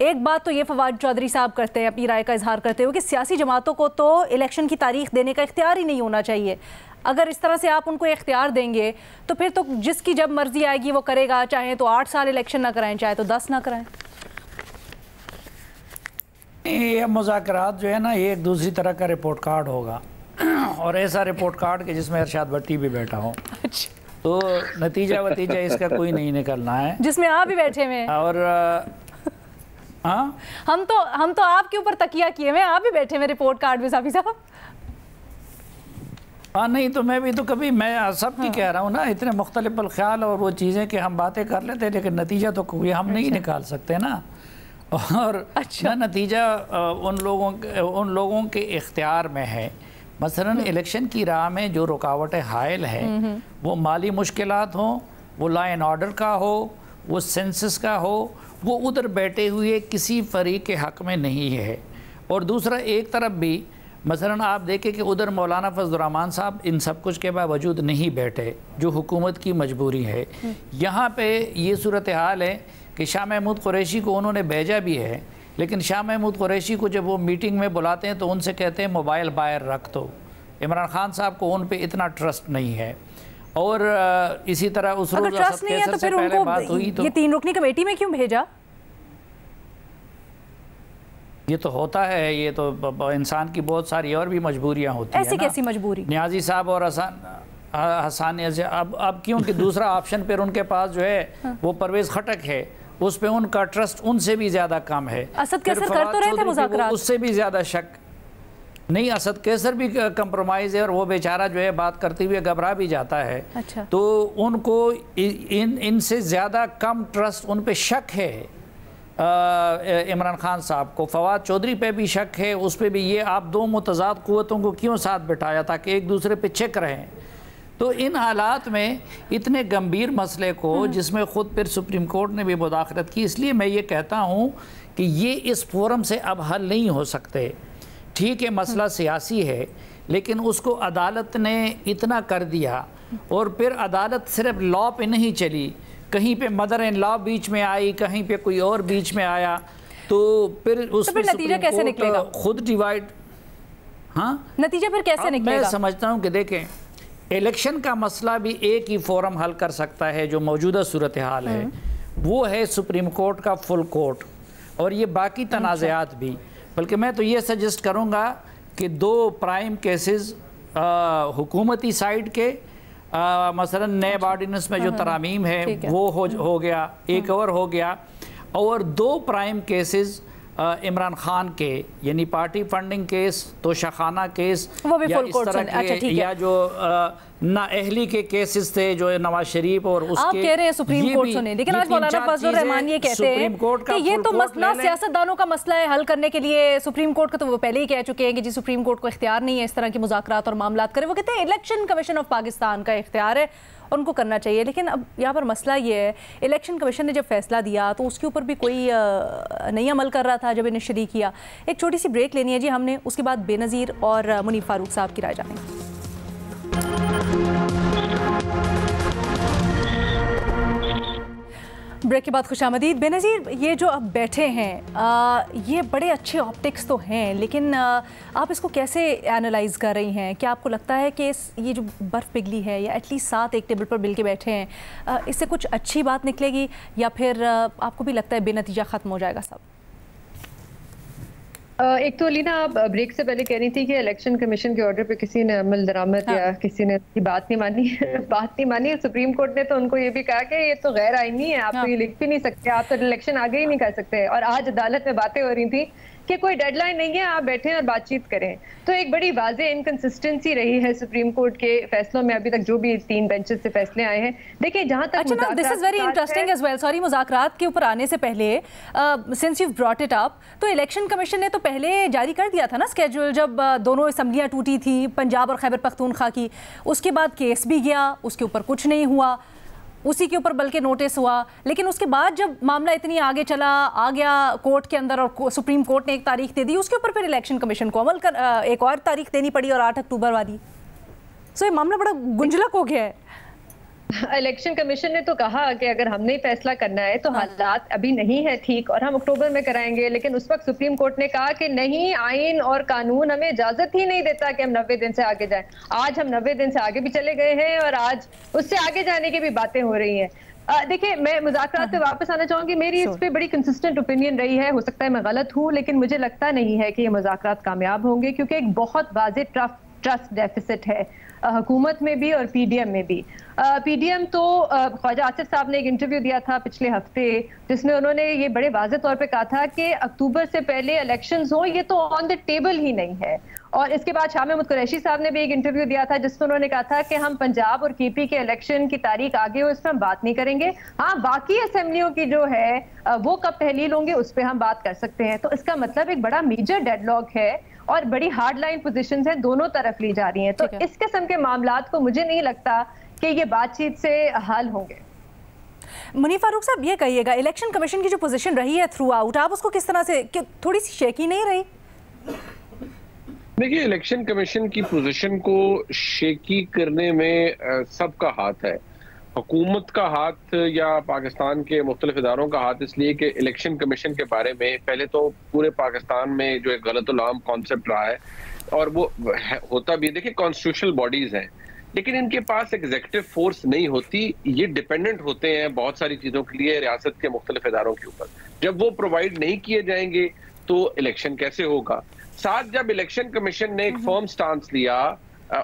एक बात तो ये फवाद चौधरी साहब करते हैं, अपनी राय का इजहार करते हुए कि सियासी जमातों को तो इलेक्शन की तारीख देने का इख्तियार ही नहीं होना चाहिए। अगर इस तरह से आप उनको इख्तियार देंगे तो फिर तो जिसकी जब मर्जी आएगी वो करेगा, चाहे तो 8 साल इलेक्शन ना कराएं, चाहे तो 10 ना कराएं। ये मुज़ाकरात जो है ना, ये एक दूसरी तरह का रिपोर्ट कार्ड होगा और ऐसा रिपोर्ट कार्ड कि जिसमें अरशाद भट्टी भी बैठा हो। तो नतीजा वतीजा इसका कोई नहीं निकलना है, जिसमें आप भी बैठे हुए हैं। और हाँ, हम तो आपके ऊपर तकिया किए हुए, आप भी बैठे हुए रिपोर्ट कार्ड में साफ़ी साहब। हाँ नहीं तो मैं भी तो कभी मैं सब की कह रहा हूँ ना, इतने मुख्तलिफ ख्याल और वो चीज़ें कि हम बातें कर लेते हैं लेकिन नतीजा तो कोई हम नहीं निकाल सकते ना। और अच्छा नतीजा उन लोगों के इख्तियार में है। मसलन इलेक्शन की राह में जो रुकावटें हायल हैं वो माली मुश्किलात हों, वो लॉ एंड ऑर्डर का हो, वो सेंसस का हो, वो उधर बैठे हुए किसी फरीक के हक़ में नहीं है। और दूसरा एक तरफ भी मसलन आप देखें कि उधर मौलाना फजलुर रहमान साहब इन सब कुछ के बावजूद नहीं बैठे, जो हुकूमत की मजबूरी है। यहाँ पे ये सूरत हाल है कि शाह महमूद कुरैशी को उन्होंने भेजा भी है, लेकिन शाह महमूद कुरैशी को जब वो मीटिंग में बुलाते हैं तो उनसे कहते हैं मोबाइल बाहर रख दो। इमरान खान साहब को उन पे इतना ट्रस्ट नहीं है। और इसी तरह उस रोज़ ट्रस्ट नहीं है तो फिर उनको बात हुई तो ये 3 रुकनी कमेटी में क्यों भेजा? ये तो होता है, ये तो इंसान की बहुत सारी और भी मजबूरियां होती हैं। ऐसी कैसी मजबूरी? नियाजी साहब और हसानिया से अब क्योंकि दूसरा ऑप्शन पर उनके पास जो है वो परवेज़ खटक है, उस पे उनका ट्रस्ट उनसे भी ज़्यादा कम है। असद कैसर कर तो रहे थे मुज़ाकरात, उससे भी ज़्यादा शक नहीं। असद कैसर भी कंप्रोमाइज़ है और वो बेचारा जो है बात करते हुए घबरा भी जाता है। अच्छा। तो उनको इनसे ज़्यादा कम ट्रस्ट उन पे शक है इमरान खान साहब को। फवाद चौधरी पे भी शक है, उस पर भी। ये आप दो मुतज़ाद क़ुव्वतों को क्यों साथ बिठाया ताकि एक दूसरे पे चेक रहें। तो इन हालात में इतने गंभीर मसले को जिसमें ख़ुद फिर सुप्रीम कोर्ट ने भी मुदाखलत की, इसलिए मैं ये कहता हूँ कि ये इस फोरम से अब हल नहीं हो सकते। ठीक है मसला सियासी है, लेकिन उसको अदालत ने इतना कर दिया और फिर अदालत सिर्फ लॉ पे नहीं चली, कहीं पे मदर इन लॉ बीच में आई, कहीं पे कोई और बीच में आया, तो फिर उस तो नतीजा कैसे निकलेगा? खुद डिवाइड। हाँ नतीजा फिर कैसे निकलेगा? मैं समझता हूँ कि देखें इलेक्शन का मसला भी एक ही फोरम हल कर सकता है जो मौजूदा सूरत हाल है, वो है सुप्रीम कोर्ट का फुल कोर्ट। और ये बाकी तनाज़ात भी, बल्कि मैं तो ये सजेस्ट करूँगा कि 2 प्राइम केसेस हुकूमती साइड के मसलन नैब ऑर्डिनेंस में जो तरामीम है वो हो गया, एक और हो गया, और 2 प्राइम केसेस इमरान खान के, यानी party funding case, Toshakhana case, वो भी या फुल इस कोर्ट तरह के, अच्छा, या जो नाअहली के केसेस थे जो नवाज शरीफ और उसके, आप कह रहे हैं सुप्रीम कोर्ट सुने, लेकिन आज मौलाना फजलुर रहमान ये कहते हैं कि ये तो मसला सियासतदानों का मसला है, हल करने के लिए सुप्रीम कोर्ट का तो वो पहले ही कह चुके हैं कि जी सुप्रीम कोर्ट को इख्तियार नहीं है इस तरह के मुज़ाकरात और मामलात करे। वो कहते हैं इलेक्शन कमीशन ऑफ पाकिस्तान का इख्तियार है, उनको करना चाहिए। लेकिन अब यहाँ पर मसला ये है, इलेक्शन कमीशन ने जब फैसला दिया तो उसके ऊपर भी कोई नहीं अमल कर रहा था जब इन्हें शरीक किया। एक छोटी सी ब्रेक लेनी है जी हमने, उसके बाद बेनज़ीर और मुनीफ फारूक साहब की राय जानेंगे। ब्रेक के बाद खुशामदीद। बेनज़ीर, ये जो अब बैठे हैं ये बड़े अच्छे ऑप्टिक्स तो हैं, लेकिन आप इसको कैसे एनालाइज कर रही हैं? क्या आपको लगता है कि ये जो बर्फ़ पिघली है या एटलीस्ट 7 एक टेबल पर मिल के बैठे हैं, इससे कुछ अच्छी बात निकलेगी या फिर आपको भी लगता है बेनतीजा ख़त्म हो जाएगा सब? एक तो लीना, आप ब्रेक से पहले कह रही थी कि इलेक्शन कमीशन के ऑर्डर पे किसी ने अमल दरामद या किसी ने बात नहीं मानी। सुप्रीम कोर्ट ने तो उनको ये भी कहा कि ये तो गैर आईनी है, आप तो ये लिख भी नहीं सकते, आप तो इलेक्शन आगे ही नहीं कर सकते। और आज अदालत में बातें हो रही थी कि कोई डेडलाइन नहीं है, आप बैठें और बातचीत करें। तो एक बड़ी वाज़ेह इनकंसिस्टेंसी रही है सुप्रीम कोर्ट के फैसलों में अभी तक, जो भी 3 बेंचेस से फैसले आए हैं। देखिए जहां तक this is very interesting as well, sorry, मुज़ाकरात के ऊपर आने से पहले since you brought it up, तो इलेक्शन कमीशन ने तो पहले जारी कर दिया था ना स्केड्यूल, जब दोनों असम्बलियां टूटी थी, पंजाब और खैबर पख्तूनख्वा की। उसके बाद केस भी गया, उसके ऊपर कुछ नहीं हुआ, उसी के ऊपर बल्कि नोटिस हुआ। लेकिन उसके बाद जब मामला इतनी आगे चला, आ गया कोर्ट के अंदर और सुप्रीम कोर्ट ने एक तारीख दे दी, उसके ऊपर फिर इलेक्शन कमीशन को अमल कर एक और तारीख देनी पड़ी और 8 अक्टूबर वाली। सो ये मामला बड़ा गुंजलक हो गया है। इलेक्शन कमीशन ने तो कहा कि अगर हमने फैसला करना है तो हालात अभी नहीं है ठीक और हम अक्टूबर में कराएंगे, लेकिन उस वक्त सुप्रीम कोर्ट ने कहा कि नहीं, आइन और कानून हमें इजाजत ही नहीं देता कि हम 90 दिन से आगे जाएं। आज हम 90 दिन से आगे भी चले गए हैं और आज उससे आगे जाने की भी बातें हो रही हैं। देखिए, मैं मुज़ाकरात पे वापस आना चाहूंगी। मेरी इस पे बड़ी कंसिस्टेंट ओपिनियन रही है, हो सकता है मैं गलत हूँ, लेकिन मुझे लगता नहीं है कि ये मुज़ाकरात कामयाब होंगे, क्योंकि एक बहुत वाज़ेह ट्रस्ट डेफिसिट है हुकूमत में भी और पीडीएम में भी। पीडीएम तो ख्वाजा आसिफ साहब ने एक इंटरव्यू दिया था पिछले हफ्ते, जिसमें उन्होंने ये बड़े वाज़ेह तौर पे कहा था कि अक्टूबर से पहले इलेक्शंस हो, ये तो ऑन द टेबल ही नहीं है। और इसके बाद शाह महमूद कुरैशी साहब ने भी एक इंटरव्यू दिया था जिसमें उन्होंने कहा था कि हम पंजाब और केपी के इलेक्शन की तारीख आगे हो, इस पर हम बात नहीं करेंगे। हाँ, बाकी असेंबलियों की जो है वो कब तहलील होंगे उस पर हम बात कर सकते हैं। तो इसका मतलब एक बड़ा मेजर डेडलॉक है और बड़ी हार्ड लाइन पोजीशंस हैं, दोनों तरफ ली जा रही हैं। तो इस किस्म के मामलात को मुझे नहीं लगता कि ये बातचीत से हल होंगे। मुनीर फारूक साहब, ये कहिएगा, इलेक्शन कमीशन की जो पोजीशन रही है थ्रू आउट, आप उसको किस तरह से, थोड़ी सी शेकी नहीं रही? देखिए, इलेक्शन कमीशन की पोजीशन को शेकी करने में सबका हाथ है। हुकूमत का हाथ या पाकिस्तान के मुख्तलिफ इदारों का हाथ, इसलिए कि इलेक्शन कमीशन के बारे में पहले तो पूरे पाकिस्तान में जो एक गलतुल-आम कॉन्सेप्ट रहा है और वो होता भी है। देखिए, कॉन्स्टिट्यूशनल बॉडीज हैं लेकिन इनके पास एग्जीक्यूटिव फोर्स नहीं होती, ये डिपेंडेंट होते हैं बहुत सारी चीजों के लिए रियासत के मुख्तलिफ इदारों के ऊपर। जब वो प्रोवाइड नहीं किए जाएंगे तो इलेक्शन कैसे होगा? साथ जब इलेक्शन कमीशन ने एक फर्म स्टांस लिया,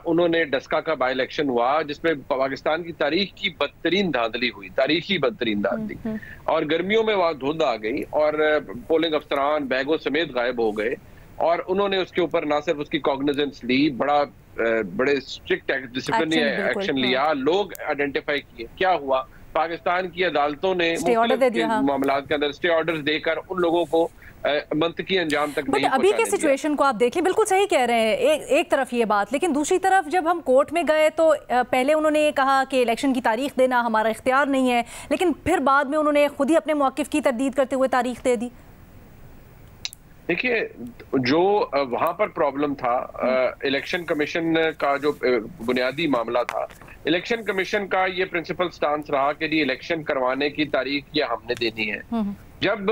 उन्होंने डस्का का बाई इलेक्शन हुआ जिसमें पाकिस्तान की तारीख की बदतरीन धांधली हुई, तारीखी बदतरीन धांधली, और गर्मियों में वहां धुंध आ गई और पोलिंग अफसरान बैगों समेत गायब हो गए और उन्होंने उसके ऊपर ना सिर्फ उसकी कॉग्निजेंस ली, बड़े स्ट्रिक्ट डिसिप्लिनरी एक्शन लिया, लोग आइडेंटिफाई किए। क्या हुआ? पाकिस्तान की अदालतों ने मामला के अंदर स्टे ऑर्डर्स देकर उन लोगों को मंतकी अंजाम तक नहीं अभी के सिचुएशन को आप देखें, बिल्कुल सही कह रहे हैं एक तरफ ये बात, लेकिन दूसरी तरफ जब हम कोर्ट में गए तो पहले उन्होंने ये कहा कि इलेक्शन की तारीख देना हमारा इख्तियार नहीं है, लेकिन फिर बाद में उन्होंने खुद ही अपने मौक़िफ़ की तरदीद करते हुए तारीख दे दी। देखिए, जो वहां पर प्रॉब्लम था, इलेक्शन कमीशन का जो बुनियादी मामला था, इलेक्शन कमीशन का ये प्रिंसिपल स्टांस रहा कि जी इलेक्शन करवाने की तारीख ये हमने देनी है। जब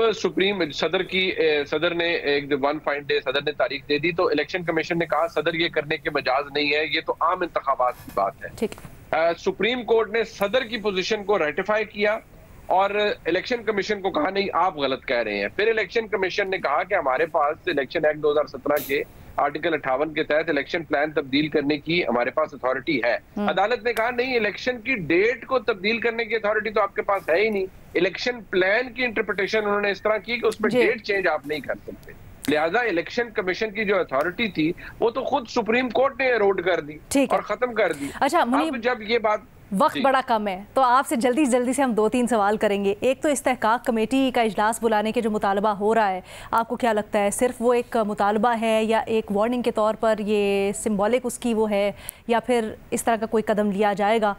सदर ने एक वन फाइन डे सदर ने तारीख दे दी तो इलेक्शन कमीशन ने कहा सदर ये करने के मजाज नहीं है, ये तो आम इंतखाबात की बात है। सुप्रीम कोर्ट ने सदर की पोजीशन को रेटिफाई किया और इलेक्शन कमीशन को कहा नहीं, आप गलत कह रहे हैं। फिर इलेक्शन कमीशन ने कहा कि हमारे पास इलेक्शन एक्ट 2017 के आर्टिकल 58 के तहत इलेक्शन प्लान तब्दील करने की हमारे पास अथॉरिटी है। अदालत ने कहा नहीं, इलेक्शन की डेट को तब्दील करने की अथॉरिटी तो आपके पास है ही नहीं। इलेक्शन प्लान की इंटरप्रिटेशन उन्होंने इस तरह की कि उसमें डेट चेंज आप नहीं कर सकते, लिहाजा इलेक्शन कमीशन की जो अथॉरिटी थी वो तो खुद सुप्रीम कोर्ट ने एरोड कर दी और खत्म कर दी। अच्छा, अब जब ये बात, वक्त बड़ा कम है तो आपसे जल्दी से हम 2-3 सवाल करेंगे। एक तो इस्तेहकाक कमेटी का इजलास बुलाने के जो मुतालबा हो रहा है, आपको क्या लगता है सिर्फ वो एक मुतालबा है या एक वार्निंग के तौर पर ये सिंबॉलिक उसकी वो है, या फिर इस तरह का कोई कदम लिया जाएगा?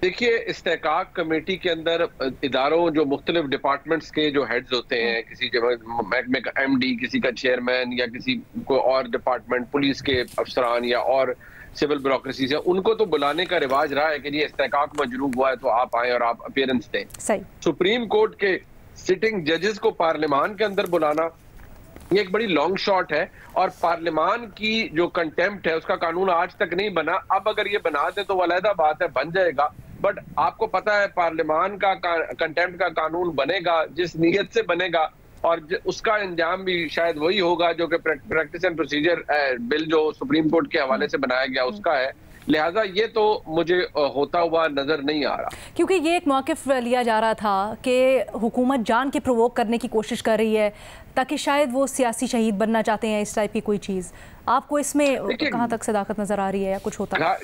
देखिए, इस्तेहकाक कमेटी के अंदर इदारों जो मुख्तलिफ डिपार्टमेंट्स के जो हेड्स होते हैं, किसी महकमे का MD, किसी का चेयरमैन या किसी को और डिपार्टमेंट, पुलिस के अफसरान या और सिविल ब्यूरोक्रेसी से, उनको तो बुलाने का रिवाज रहा है कि ये इस्तेहकाक मजरूब हुआ है तो आप आए और आप अपीयरेंस दें। सही। सुप्रीम कोर्ट के सिटिंग जजेस को पार्लियामान के अंदर बुलाना ये एक बड़ी लॉन्ग शॉट है और पार्लियामान की जो कंटेम्प्ट है उसका कानून आज तक नहीं बना। अब अगर ये बना दे तो वो अलहदा बात है, बन जाएगा, बट आपको पता है पार्लियामान का कंटेम्प्ट का कानून बनेगा जिस नीयत से बनेगा और उसका अंजाम भी शायद वही होगा जो कि प्रैक्टिस एंड प्रोसीजर बिल जो सुप्रीम कोर्ट के हवाले से बनाया गया उसका है। लिहाजा ये तो मुझे होता हुआ नजर नहीं आ रहा, क्योंकि ये एक मौक़िफ़ लिया जा रहा था कि हुकूमत जान के प्रोवोक करने की कोशिश कर रही है ताकि शायद वो सियासी शहीद बनना चाहते हैं, इस टाइप की कोई चीज़। आपको इसमें कहाँ तक सदाकत नजर आ रही है या कुछ होता है?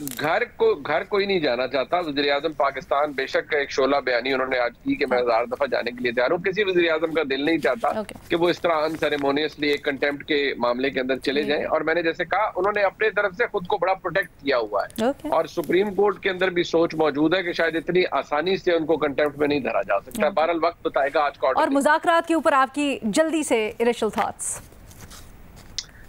घर कोई नहीं जाना चाहता। वज़ीर आज़म पाकिस्तान बेशक एक शोला बयानी उन्होंने आज की कि मैं 1000 दफा जाने के लिए तैयार हूँ। किसी वज़ीर आज़म का दिल नहीं चाहता कि वो इस तरह अनसेरेमोनियसली एक कंटेम्प्ट के मामले के अंदर चले जाएं। और मैंने जैसे कहा, उन्होंने अपने तरफ से खुद को बड़ा प्रोटेक्ट किया हुआ है और सुप्रीम कोर्ट के अंदर भी सोच मौजूद है कि शायद इतनी आसानी से उनको कंटेम्प्ट में नहीं धरा जा सकता। बहरहाल वक्त बताएगा आज का। और मुज़ाकरात के ऊपर आपकी जल्दी से इनिशियल थॉट्स?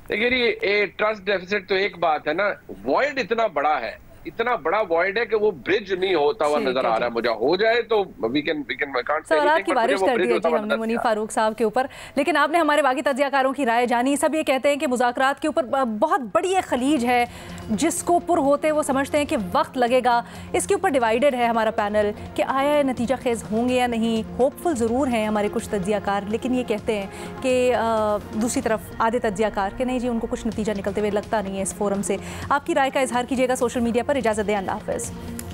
देखिए, ये ट्रस्ट डेफिसिट तो एक बात है ना, वॉइड इतना बड़ा है, इतना बड़ा वॉइड है कि वो ब्रिज नहीं होता हुआ नजर आ रहा है। मुझे हो जाए तो वी कैन सवाल की बारिश कर दी है जी हमने मुनीर फारूक साहब के ऊपर, लेकिन आपने हमारे बाकी तज्जियाकारों की राय जानी। सब ये कहते हैं कि मुज़ाकरात के ऊपर बहुत बड़ी एक खलीज है जिसको पुर होते वो समझते हैं कि वक्त लगेगा। इसके ऊपर डिवाइडेड है हमारा पैनल कि आया नतीजा खेज होंगे या नहीं। होपफुल ज़रूर हैं हमारे कुछ तज्जियाकार, लेकिन ये कहते हैं कि दूसरी तरफ आधे तज्जियाकार कि नहीं जी, उनको कुछ नतीजा निकलते हुए लगता नहीं है इस फोरम से। आपकी राय का इजहार कीजिएगा सोशल मीडिया पर। इजाज़त दें, अल्लाह हाफ़िज़।